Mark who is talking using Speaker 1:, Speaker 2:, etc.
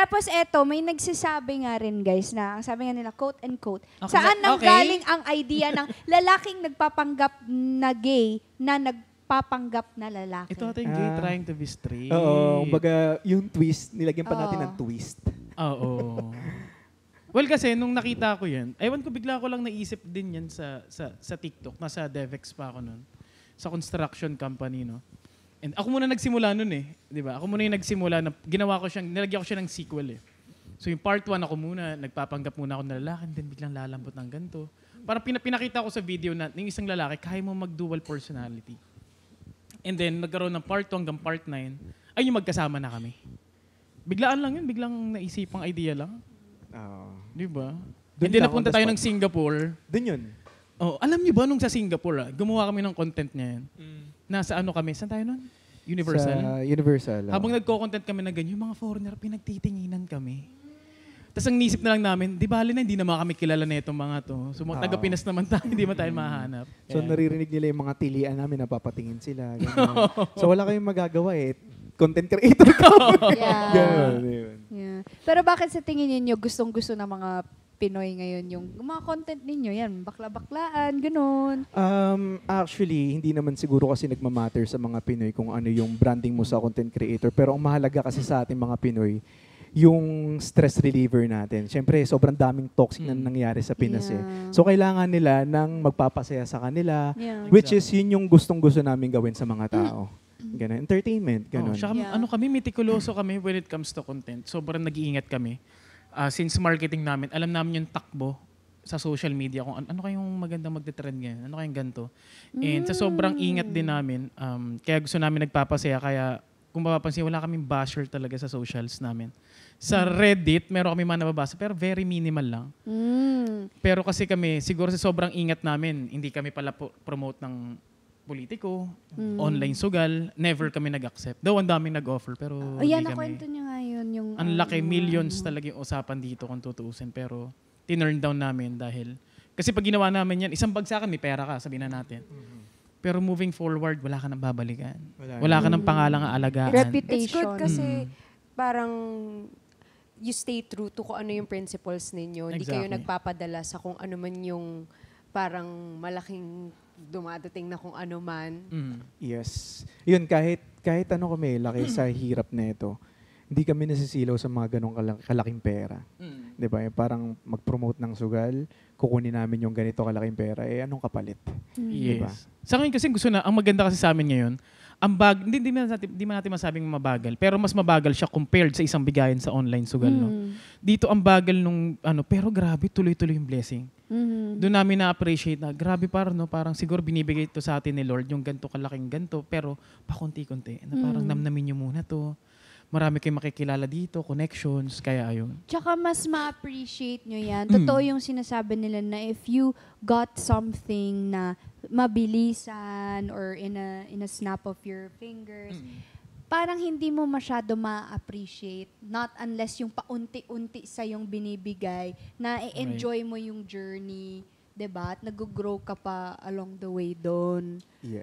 Speaker 1: Tapos eto, may nagsasabi nga rin guys na, ang sabi nga nila, quote and quote,
Speaker 2: Okay.
Speaker 1: saan
Speaker 2: Okay.
Speaker 1: nanggaling ang idea ng lalaking nagpapanggap na gay na nagpapanggap na lalaki?
Speaker 2: Ito ating gay trying to be straight.
Speaker 3: Oo, kumbaga yung twist, nilagyan pa natin
Speaker 1: Oo.
Speaker 3: ng twist.
Speaker 2: Oo. Well, kasi nung nakita ko yan, ewan ko bigla ko lang naisip din yan sa TikTok. Nasa DevEx pa ako nun. Sa construction company, no? And ako muna nagsimula nun eh. Di ba? Ako muna yung nagsimula na nilagyan ko siya ng sequel eh. So yung part 1 ako muna, nagpapanggap muna ako na lalaki, and then biglang lalambot ng ganito. Parang pinakita ko sa video na yung isang lalaki, kaya mo mag-dual personality. And then nagkaroon ng part 2 hanggang part 9, ay yung magkasama na kami. Biglaan lang yun, biglang naisipang idea lang. Di ba?
Speaker 3: Doon
Speaker 2: Hindi
Speaker 3: lang
Speaker 2: napunta
Speaker 3: on the
Speaker 2: tayo
Speaker 3: spot.
Speaker 2: ng Singapore.
Speaker 3: Doon yun.
Speaker 2: Oh, alam niyo ba nung sa Singapore, gumawa kami ng content niya yan. Nasa ano kami, saan tayo nun? Universal?
Speaker 3: Sa Universal.
Speaker 2: Habang nagko-content kami na ganyan, yung mga foreigner, pinagtitinginan kami. Tapos ang nisip na lang namin, di bali na, hindi naman kami kilala na itong mga to. So mga taga-Pinas naman tayo, hindi man tayo mahanap.
Speaker 3: So naririnig nila yung mga tilian namin, napapatingin sila. ganyan. So wala kayong magagawa eh. Content creator ka.
Speaker 1: Yeah.
Speaker 3: Ganun, yun.
Speaker 1: Yeah. Pero bakit sa tingin ninyo gustong-gusto ng mga Pinoy ngayon yung mga content ninyo, yan, bakla-baklaan, ganun.
Speaker 3: Actually, hindi naman siguro kasi nagmamatter sa mga Pinoy kung ano yung branding mo sa content creator. Pero ang mahalaga kasi sa ating mga Pinoy, yung stress reliever natin. Siyempre, sobrang daming toxic na nangyayari sa Pinas eh.
Speaker 1: Yeah.
Speaker 3: So, kailangan nila ng magpapasaya sa kanila,
Speaker 1: Yeah.
Speaker 3: which is yun yung gustong-gusto namin gawin sa mga tao. Ganun. Entertainment, ganun.
Speaker 2: Tsaka
Speaker 1: Yeah.
Speaker 2: ano kami, mitikuloso kami when it comes to content. Sobrang nag-iingat kami. Since marketing namin, alam namin yung takbo sa social media kung ano kayong magandang magte-trend ngayon, ano kayong ganito. And sa sobrang ingat din namin, kaya gusto namin nagpapasaya, kaya kung mapapansin, wala kaming basher talaga sa socials namin. Sa Reddit, meron kami mga nababasa, pero very minimal lang. Pero kasi kami, siguro sa sobrang ingat namin, hindi kami pala promote ng politiko, online sugal, never kami nag-accept. Though ang daming nag-offer, pero
Speaker 1: O yan,
Speaker 2: hindi kami.
Speaker 1: nakwento nyo nga yun. Yung,
Speaker 2: Ang laki, millions talaga yung usapan dito kung tutuusin. Pero tinurn down namin dahil, kasi pag ginawa namin yan, isang bagsakan, may pera ka, sabihin na natin. Pero moving forward, wala ka nang babalikan. Wala ka nang pangalang aalagaan.
Speaker 1: Reputation.
Speaker 4: It's good kasi parang you stay true to kung ano yung principles ninyo. Hindi kayo
Speaker 2: Exactly.
Speaker 4: nagpapadala sa kung ano man yung parang malaking dumadating na kung ano man.
Speaker 3: Yes. Yun, kahit ano kami, laki sa hirap na ito, hindi kami nasisilaw sa mga ganong kalaking pera. Di ba? Parang mag-promote ng sugal, kukunin namin yung ganito kalaking pera, eh anong kapalit?
Speaker 2: Yes.
Speaker 3: Diba?
Speaker 2: Sa akin kasi gusto na, ang maganda kasi sa amin ngayon, hindi man natin masabing mabagal, pero mas mabagal siya compared sa isang bigayan sa online sugal. No? Dito ang bagal nung, pero grabe, tuloy-tuloy yung blessing. Doon namin na-appreciate na, grabe parang siguro binibigay ito sa atin ni Lord, yung ganito kalaking ganito, pero pakunti-kunti, na parang namnamin nyo muna to. Marami kayong makikilala dito, connections, kaya ayun.
Speaker 1: Tsaka mas ma-appreciate nyo yan. Totoo yung sinasabi nila na if you got something na mabilisan or in a snap of your fingers, parang hindi mo masyado ma-appreciate. Not unless yung paunti-unti sa yung binibigay, na i-enjoy mo yung journey, diba? At nag-grow ka pa along the way doon.
Speaker 3: Yeah.